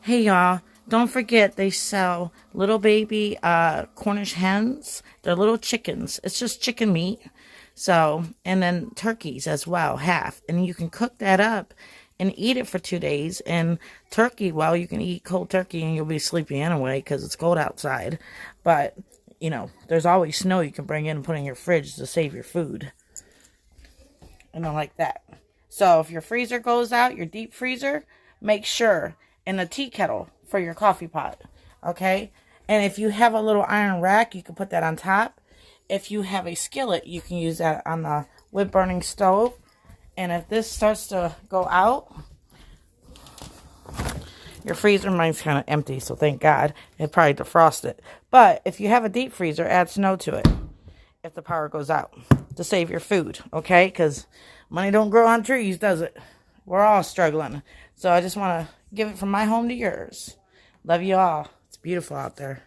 Hey y'all, don't forget they sell little baby Cornish hens. They're little chickens. It's just chicken meat. So, and then turkeys as well, half. And you can cook that up and eat it for 2 days. And turkey, well, you can eat cold turkey and you'll be sleepy anyway because it's cold outside. But, you know, there's always snow you can bring in and put in your fridge to save your food. And I like that. So if your freezer goes out, your deep freezer, make sure in a tea kettle for your coffee pot, okay? And if you have a little iron rack, you can put that on top. If you have a skillet, you can use that on the wood burning stove. And if this starts to go out, your freezer, mine's kind of empty, so thank God. It probably defrosted. But if you have a deep freezer, add snow to it if the power goes out to save your food, okay? Because money don't grow on trees, does it? We're all struggling. So I just want to give it from my home to yours. Love you all. It's beautiful out there.